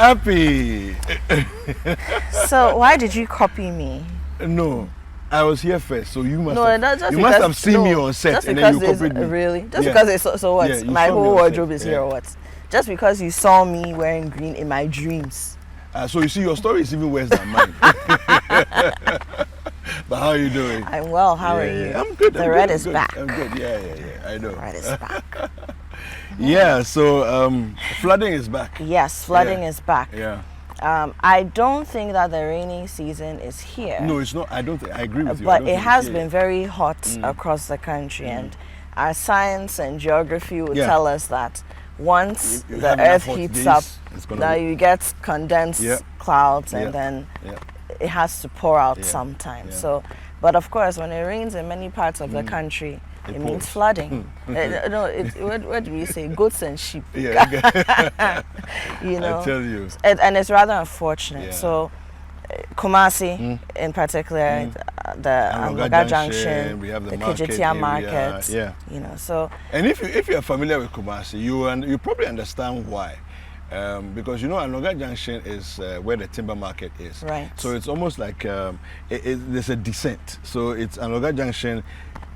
Happy. So why did you copy me? No, I was here first, so you must No, have, not just you because, must have seen me on set just and then because you copied me. really just Yeah. because it's so what? Yeah, you My saw me whole on wardrobe set. is here or what? Just because you saw me wearing green in my dreams. So you see, your story is even worse than mine. But how are you doing? I'm well. How are you? I'm good. The I'm red good, is I'm good, back. I'm good. Yeah. I know. The red is back. Yeah. So flooding is back. Yes, flooding Yeah. is back. Yeah. I don't think that the rainy season is here. No, it's not. I don't think. I agree with you. But it has been very hot across the country, and our science and geography will tell us that once You the have earth enough hot heats days, up, it's gonna now be- you get condensed clouds, and then Yeah. it has to pour out Yeah. sometimes. Yeah. So, but of course, when it rains in many parts of the country, it means pours. flooding. What do we say? Goats and sheep. Yeah. You know. I tell you. And it's rather unfortunate. Yeah. So, Kumasi, in particular, the Anloga junction, we have the Kejetia market area, Market. yeah. You know, so And if you're familiar with Kumasi, you probably understand why. Because you know Anloga Junction is where the timber market is. Right. So it's almost like there's a descent. So it's Anloga Junction.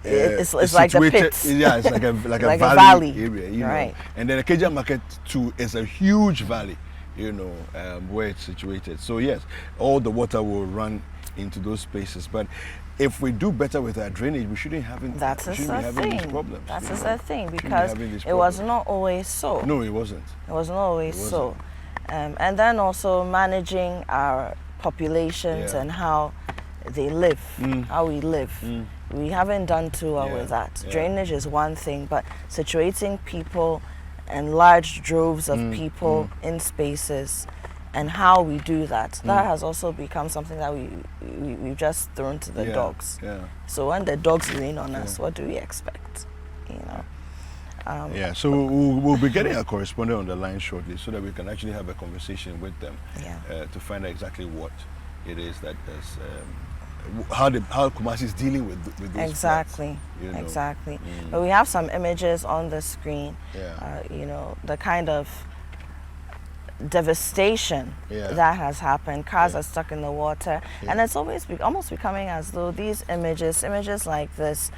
It's like the pits. Yeah, it's like a Like a valley, valley. area, you Right. know. And then the Kejetia Market too is a huge valley, you know, where it's situated. So yes, all the water will run into those spaces. But if we do better with our drainage, we shouldn't be having these problems. That's you the know. thing, Shouldn't be because having these it was problems. not always so. No, it wasn't. It was not always It so. And then also managing our populations Yeah. and how they live, how we live. We haven't done too well with that. Yeah. Drainage is one thing, but situating people and large droves of people in spaces and how we do that, that has also become something that we've just thrown to the dogs. Yeah. So when the dogs rain on us, what do we expect? You know. Yeah, so we'll be getting a correspondent on the line shortly so that we can actually have a conversation with them to find out exactly what it is that is, how Kumasi is dealing with those Exactly, floods, you know. exactly. But we have some images on the screen, you know, the kind of devastation that has happened. Cars are stuck in the water, and it's always almost becoming as though these images like this,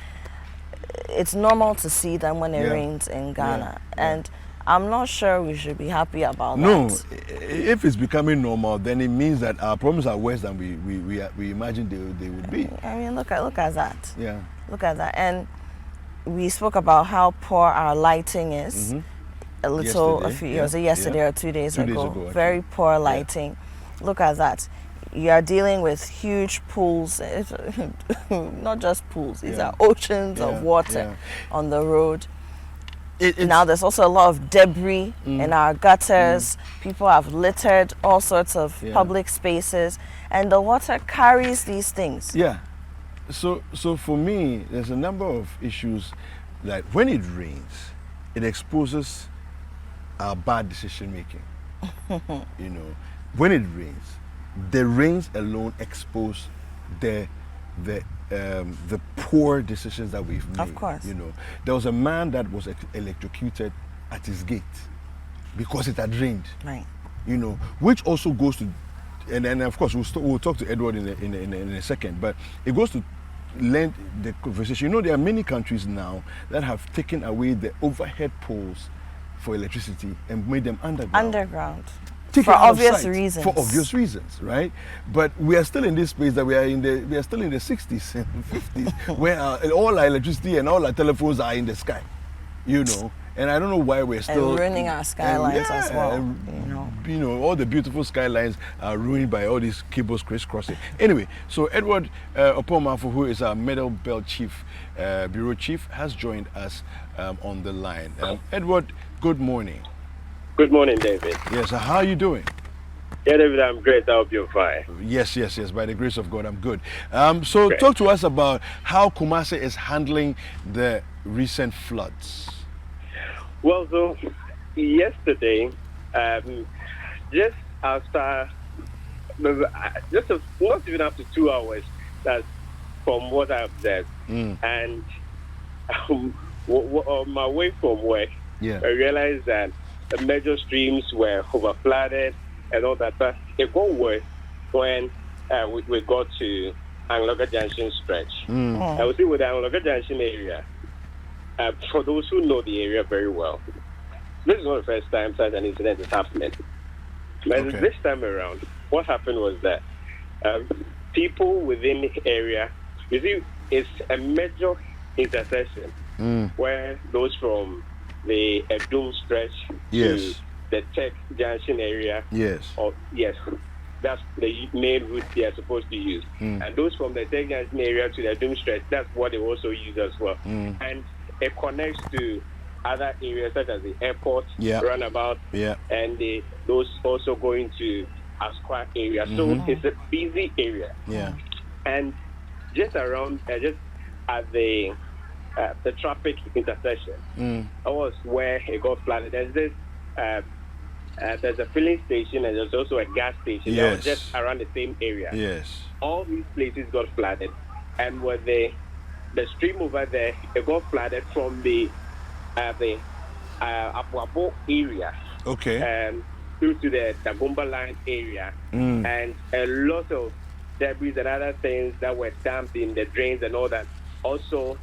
it's normal to see them when it rains in Ghana, and I'm not sure we should be happy about that. No, if it's becoming normal, then it means that our problems are worse than we imagined they would be. I mean, look at that. Yeah. Look at that. And we spoke about how poor our lighting is. A little, was it yesterday or 2 days ago? Very poor lighting. Look at that. You are dealing with huge pools, not just pools, these are oceans of water on the road. Now there's also a lot of debris in our gutters. People have littered all sorts of public spaces, and the water carries these things. Yeah. So for me, there's a number of issues that when it rains, it exposes our bad decision making. You know, when it rains, the rains alone expose the poor decisions that we've made. Of course. You know, there was a man that was electrocuted at his gate because it had rained. Right. You know, which also goes to, and of course we'll talk to Edward in a second, but it goes to lend the conversation. You know, there are many countries now that have taken away the overhead poles for electricity and made them underground. For obvious reasons. For obvious reasons, right? But we are still in this space that we are still in the 60s and 50s, where all our electricity and all our telephones are in the sky, you know. And I don't know why we're still and ruining our skylines as well. You know, all the beautiful skylines are ruined by all these cables crisscrossing. Anyway, so Edward Opomafu, who is our Middle Belt Chief, Bureau Chief, has joined us on the line. Edward, good morning. Good morning, David. Yes, how are you doing? Yeah, David, I'm great. I hope you're fine. Yes. By the grace of God, I'm good. So talk to us about how Kumasi is handling the recent floods. Well, so yesterday, just after, not even after 2 hours, that's from what I've observed, and on my way from work, I realized that the major streams were overflooded and all that. But it got worse when we got to Anloga Junction stretch. I would say with the Anloga Junction area, for those who know the area very well, this is not the first time such an incident is happening. But this time around, what happened was that people within the area, you see, it's a major intersection where those from the Doom stretch to the Tech Junction area. That's the main route they are supposed to use. And those from the Tech Junction area to the Doom stretch, that's what they also use as well. And it connects to other areas such as the airport, roundabout, and those also going to Asqua area. So it's a busy area. And just around, just at the traffic intersection, that was where it got flooded. There's this, there's a filling station and there's also a gas station that was just around the same area. All these places got flooded, and with the stream over there, it got flooded from the Apuabo area, through to the Tagumba line area, and a lot of debris and other things that were dumped in the drains and all that also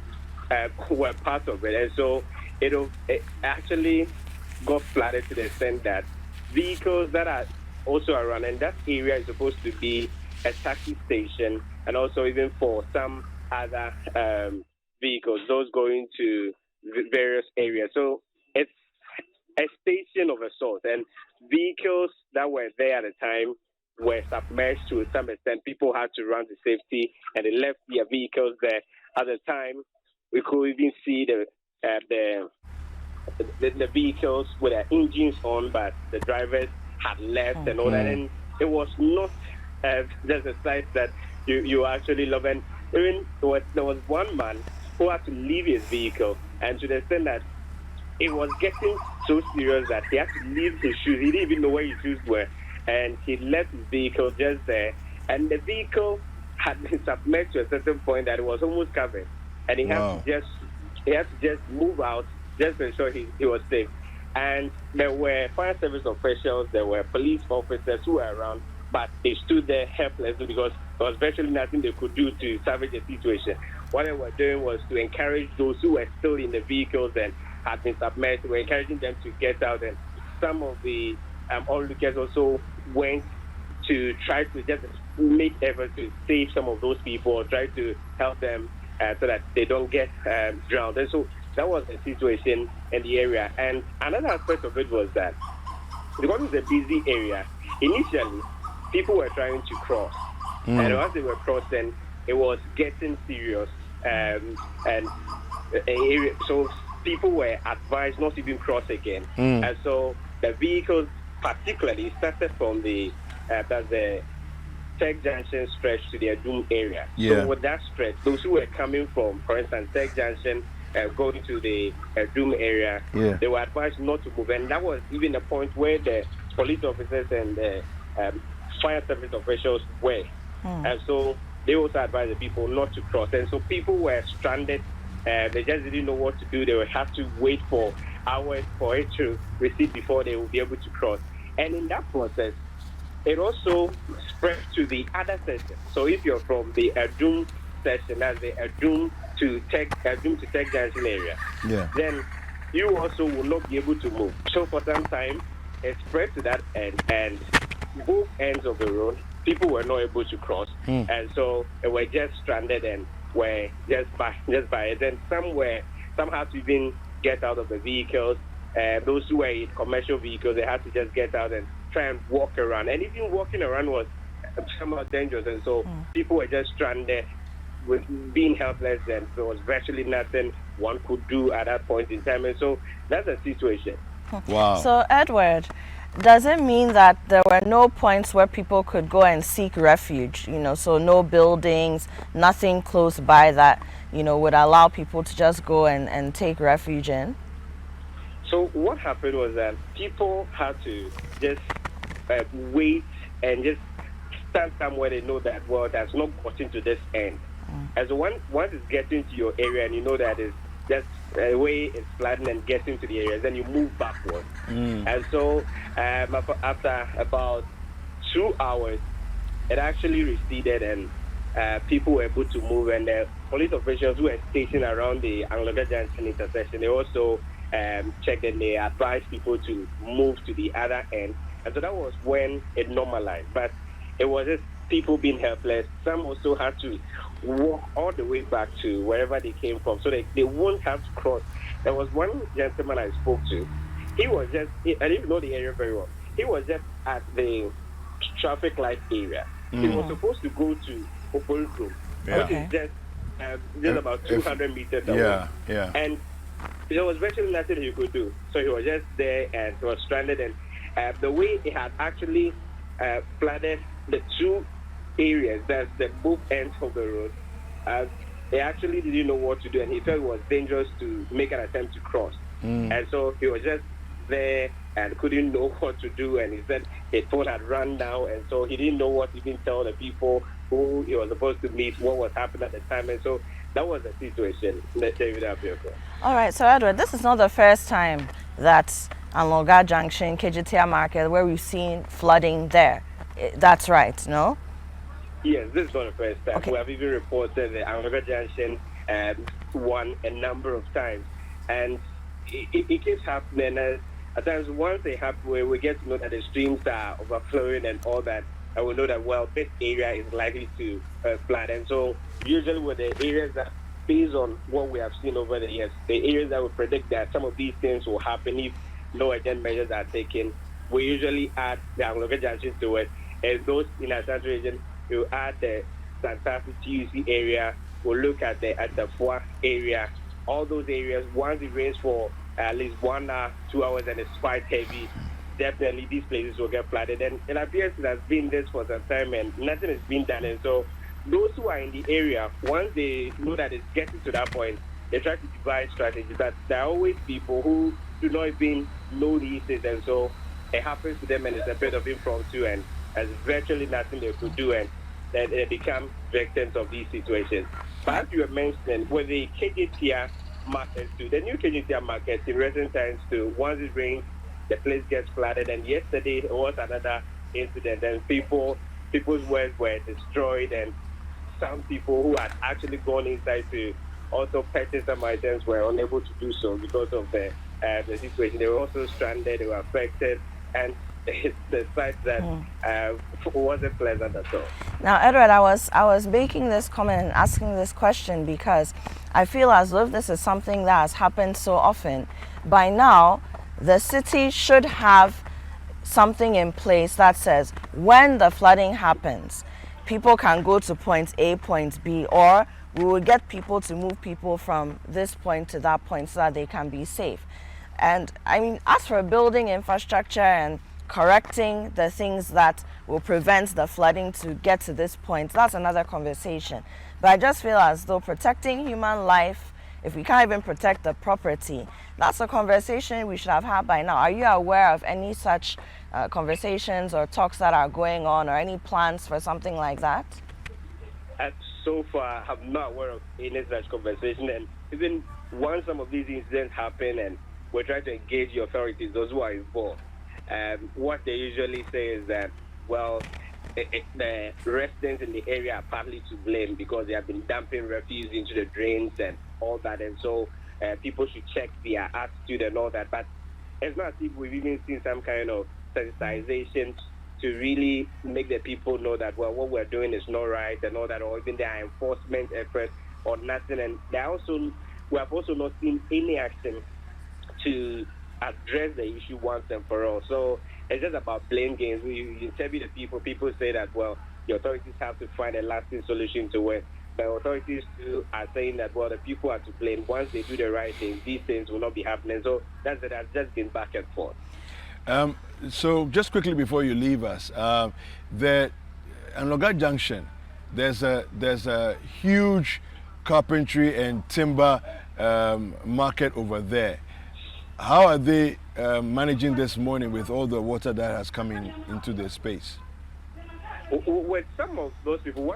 were part of it. And so it actually got flooded to the extent that vehicles that are also around, and that area is supposed to be a taxi station, and also even for some other vehicles, those going to various areas. So it's a station of a sort, and vehicles that were there at the time were submerged to some extent. People had to run to safety, and they left their vehicles there. At the time, we could even see the vehicles with their engines on, but the drivers had left and all that. And it was not just a sight that you actually love. And even there was one man who had to leave his vehicle, and to the extent that it was getting so serious that he had to leave his shoes. He didn't even know where his shoes were, and he left his vehicle just there. And the vehicle had been submerged to a certain point that it was almost covered, and he had to just move out just to ensure he was safe. And there were fire service officials, there were police officers who were around, but they stood there helplessly because there was virtually nothing they could do to salvage the situation. What they were doing was to encourage those who were still in the vehicles and had been submerged. We were encouraging them to get out, and some of the onlookers also went to try to just make efforts to save some of those people or try to help them so that they don't get drowned. And so that was the situation in the area. And another aspect of it was that because it's a busy area, initially people were trying to cross, and as they were crossing, it was getting serious, and so people were advised not to even cross again. And so the vehicles particularly started from the Tech Junction stretch to the Adum area. So with that stretch, those who were coming from, for instance, Tech Junction, going to the Adum area, they were advised not to move. And that was even a point where the police officers and the fire service officials were. And so they also advised the people not to cross. And so people were stranded. They just didn't know what to do. They would have to wait for hours for it to recede before they would be able to cross. And in that process, it also spread to the other section. So if you're from the Adum section, that's the Adum to Tech Junction area, then you also will not be able to move. So for some time, it spread to that end, and both ends of the road, people were not able to cross, and so they were just stranded and were just by it. And some had to even get out of the vehicles. Those who were in commercial vehicles, they had to just get out and try and walk around. And even walking around was somewhat dangerous, and so people were just stranded with being helpless, and there was virtually nothing one could do at that point in time. And so that's the situation. Wow. So Edward, does it mean that there were no points where people could go and seek refuge? So no buildings, nothing close by that, would allow people to just go and take refuge in? So what happened was that people had to just wait and just stand somewhere they know that, well, that's not gotten to this end. As once it's getting to your area and you know that it's just a way it's flooding and getting to the areas, then you move backwards. And so after about 2 hours, it actually receded and people were able to move. And the police officials who were stationed around the Anloga Junction intersection, they also checked and they advised people to move to the other end. And so that was when it normalized. But it was just people being helpless. Some also had to walk all the way back to wherever they came from, so they won't have to cross. There was one gentleman I spoke to. He was just, I didn't even know the area very well. He was just at the traffic light area. He was supposed to go to Opolkrum, which is just about 200 meters away. And there was virtually nothing he could do. So he was just there and he was stranded. And the way it had actually flooded the two areas, that's the both ends of the road, they actually didn't know what to do, and he felt it was dangerous to make an attempt to cross. And so he was just there and couldn't know what to do, and he said his phone had run down, and so he didn't know what to even tell the people who he was supposed to meet, what was happening at the time. And so that was the situation that David appeared for. All right, so Edward, this is not the first time that Anloga Junction, Kejetia Market, where we've seen flooding there. That's right, no? Yes, this is not the first time. Okay. We have even reported the Anloga Junction one a number of times. And it keeps happening. At times, once they happen, we get to know that the streams are overflowing and all that, and we know that, well, this area is likely to flood. And so usually with the areas that, based on what we have seen over the years, the areas that we predict that some of these things will happen if no urgent measures are taken, we usually add the Anloga Junction to it. And those in our Central region, you add the Santa Fe TUC area, we'll look at the Foix area, all those areas. Once it rains for at least 1 hour, 2 hours, and it's quite heavy, definitely these places will get flooded. And it appears it has been this for some time and nothing has been done. And so those who are in the area, once they know that it's getting to that point, they try to devise strategies. But there are always people who do not even know these things, and so it happens to them, and it's a bit of impromptu, and there's virtually nothing they could do, and then they become victims of these situations. But as you were mentioning, with the Kejetia Market too, the new Kejetia Market in recent times too, once it rains, the place gets flooded. And yesterday there was another incident, and people's words were destroyed, and some people who had actually gone inside to also purchase some items were unable to do so because of the situation. They were also stranded, they were affected, and the fact that wasn't pleasant at all. Now, Edward, I was making this comment and asking this question because I feel as though this is something that has happened so often. By now, the city should have something in place that says when the flooding happens, people can go to point A, point B, or we will get people to move people from this point to that point so that they can be safe. And I mean, as for building infrastructure and correcting the things that will prevent the flooding to get to this point, that's another conversation. But I just feel as though protecting human life, if we can't even protect the property, that's a conversation we should have had by now. Are you aware of any such conversations or talks that are going on, or any plans for something like that? So far, I'm not aware of any such conversation. And even once some of these incidents happen and we're trying to engage the authorities, those who are involved, what they usually say is that, well, the residents in the area are partly to blame because they have been dumping refuse into the drains and all that, and so people should check their attitude and all that. But it's not as if we've even seen some kind of sensitization to really make the people know that, well, what we're doing is not right and all that, or even their enforcement efforts or nothing. And we have also not seen any action to address the issue once and for all. So it's just about blame games. You interview the people say that, well, the authorities have to find a lasting solution to it. But authorities too are saying that, well, the people are to blame. Once they do the right thing, these things will not be happening. So that's just been back and forth. So just quickly before you leave us, the Anloga Junction, there's a huge carpentry and timber market over there. How are they managing this morning with all the water that has come into their space? With some of those people,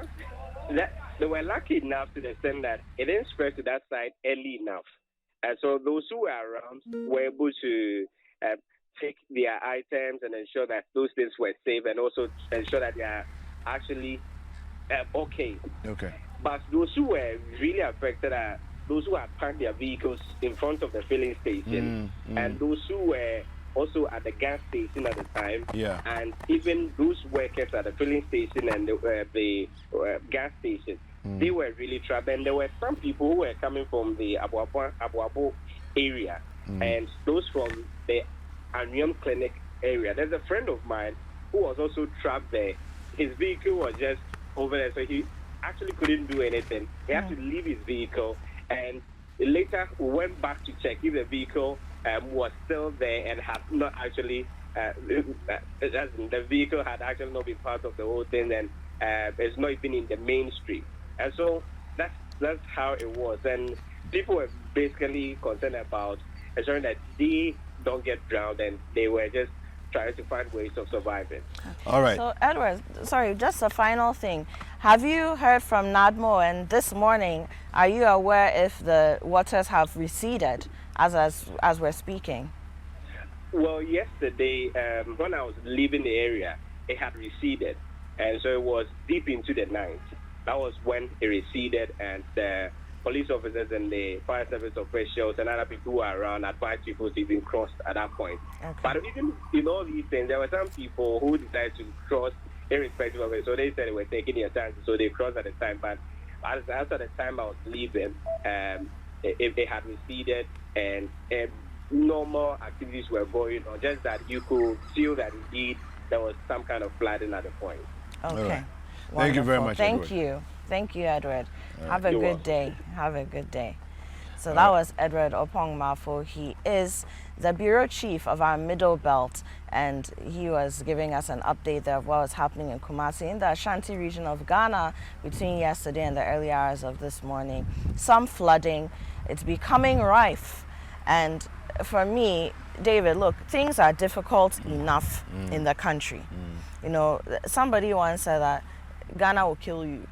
they were lucky enough to the extent that it didn't spread to that side early enough. And so those who were around were able to take their items and ensure that those things were safe, and also ensure that they are actually okay. Okay. But those who were really affected are those who had parked their vehicles in front of the filling station, and those who were also at the gas station at the time, and even those workers at the filling station and the gas station, they were really trapped. And there were some people who were coming from the Abuabo area, and those from the Anium Clinic area. There's a friend of mine who was also trapped there. His vehicle was just over there, so he actually couldn't do anything. He had to leave his vehicle, and later we went back to check if the vehicle was still there and had not actually, the vehicle had actually not been part of the whole thing, and it's not even in the main street. And so that's how it was. And people were basically concerned about ensuring that they don't get drowned, and they were just trying to find ways of surviving. All right. So, Edward, sorry, just a final thing. Have you heard from NADMO, and this morning, are you aware if the waters have receded as we're speaking? Well, yesterday, when I was leaving the area, it had receded, and so it was deep into the night. That was when it receded, and the police officers and the fire service officials and other people who were around advised people to even cross at that point. Okay. But even in all these things, there were some people who decided to cross irrespective of it. So they said they were taking their time, so they crossed at the time. But after the time I was leaving, if they had receded and normal activities were going on, just that you could feel that indeed there was some kind of flooding at the point. Okay. Right. Thank you very much, Thank Edward. you. Thank you, Edward. Right. Have a You're good welcome. day. Have a good day. So that was Edward Opong Mafo. He is the bureau chief of our Middle Belt, and he was giving us an update there of what was happening in Kumasi in the Ashanti region of Ghana between yesterday and the early hours of this morning. Some flooding. It's becoming rife. And for me, David, look, things are difficult enough in the country. You know, somebody once said that Ghana will kill you.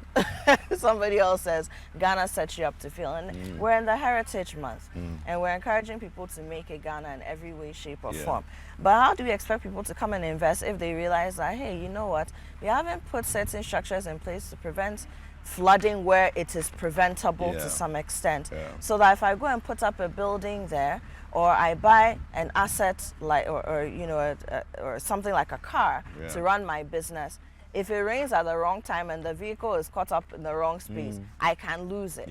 Somebody else says Ghana sets you up to fail. And we're in the Heritage Month, and we're encouraging people to make it Ghana in every way, shape, or form. But how do we expect people to come and invest if they realize that, hey, you know what, we haven't put certain structures in place to prevent flooding where it is preventable to some extent. So that if I go and put up a building there, or I buy an asset like, or you know, or something like a car to run my business, if it rains at the wrong time and the vehicle is caught up in the wrong space, I can lose it.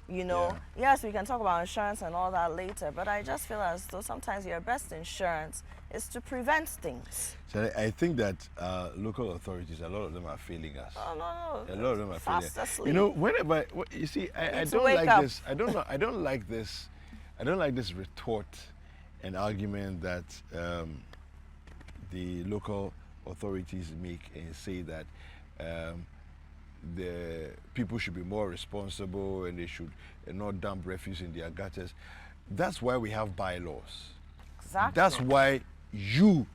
You know, yes, we can talk about insurance and all that later, but I just feel as though sometimes your best insurance is to prevent things. So I think that local authorities, a lot of them are failing us. Oh, no. A lot of them are failing us. Asleep. You know, whenever, you see, I don't like this. I don't know. I don't like this. I don't like this retort and argument that the local authorities make and say that the people should be more responsible and they should not dump refuse in their gutters. That's why we have bylaws. Exactly. That's why you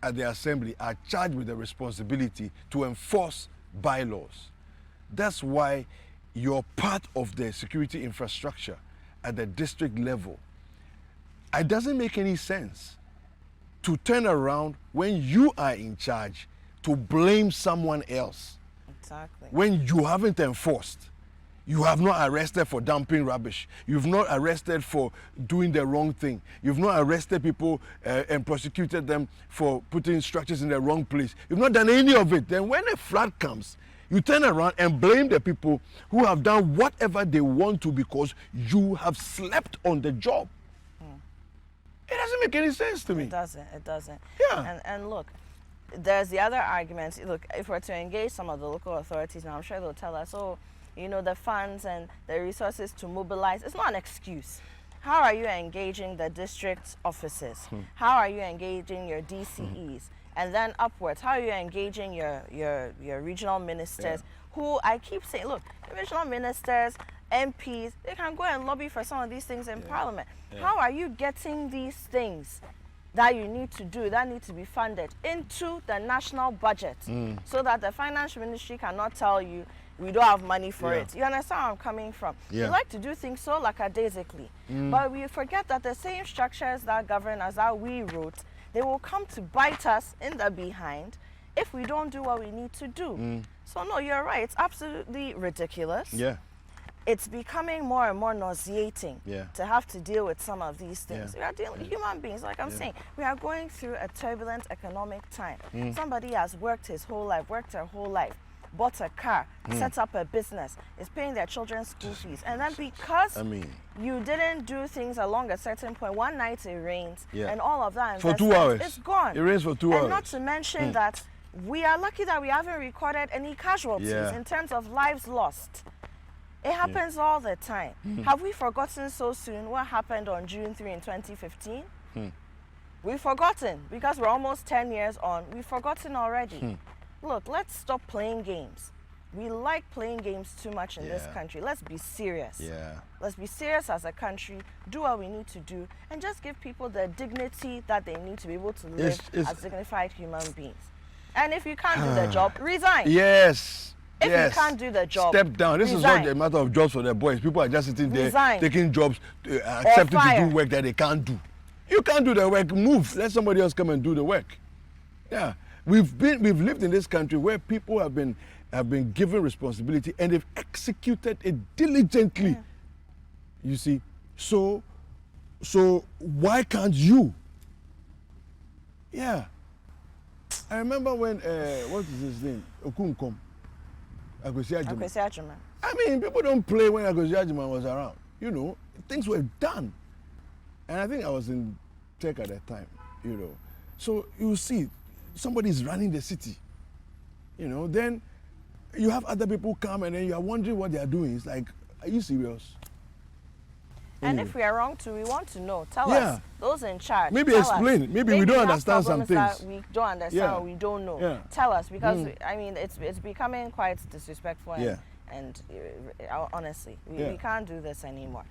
at the assembly are charged with the responsibility to enforce bylaws. That's why you're part of the security infrastructure at the district level. It doesn't make any sense to turn around when you are in charge to blame someone else. Exactly. When you haven't enforced. You have not arrested for dumping rubbish. You've not arrested for doing the wrong thing. You've not arrested people and prosecuted them for putting structures in the wrong place. You've not done any of it. Then when a flood comes, you turn around and blame the people who have done whatever they want to because you have slept on the job. It doesn't make any sense to me. It doesn't. Yeah. And look, there's the other argument. Look, if we're to engage some of the local authorities now, I'm sure they'll tell us, oh, you know, the funds and the resources to mobilize, it's not an excuse. How are you engaging the district offices? How are you engaging your DCEs? And then upwards, how are you engaging your regional ministers who I keep saying, look, regional ministers, MPs, they can go and lobby for some of these things in Parliament. How are you getting these things that you need to do, that need to be funded into the national budget so that the finance ministry cannot tell you we don't have money for it? You understand where I'm coming from? We like to do things so lackadaisically, but we forget that the same structures that govern us, that we wrote, they will come to bite us in the behind if we don't do what we need to do. So no, you're right. It's absolutely ridiculous. Yeah. It's becoming more and more nauseating to have to deal with some of these things. We are dealing with human beings, like I'm saying. We are going through a turbulent economic time. Somebody has worked his whole life, worked her whole life, bought a car, set up a business, is paying their children's school fees. And then because you didn't do things along a certain point, one night it rains, and all of that for 2 hours. It's gone. It rains for 2 hours. And not to mention that we are lucky that we haven't recorded any casualties in terms of lives lost. It happens all the time. Have we forgotten so soon what happened on June 3 in 2015? We've forgotten because we're almost 10 years on. We've forgotten already. Look, let's stop playing games. We like playing games too much in this country. Let's be serious. Let's be serious as a country, do what we need to do, and just give people the dignity that they need to be able to live as dignified human beings. And if you can't do the job, resign. If you can't do the job, step down. This is not a matter of jobs for the boys. People are just sitting there taking jobs, accepting to do work that they can't do. You can't do the work. Move. Let somebody else come and do the work. Yeah, we've lived in this country where people have been given responsibility and they've executed it diligently. You see, so why can't you? Yeah, I remember when what is his name? Okunkom. Kejetia Market. I mean, people don't play when Kejetia Market was around. You know, things were done. And I think I was in tech at that time, you know. So you see, somebody's running the city, you know, then you have other people come and then you are wondering what they are doing. It's like, are you serious? And if we are wrong too, we want to know. Tell us, those in charge. Maybe explain. Maybe we don't understand some things. We don't understand or we don't know. Tell us, because I mean, it's becoming quite disrespectful. And honestly, we can't do this anymore.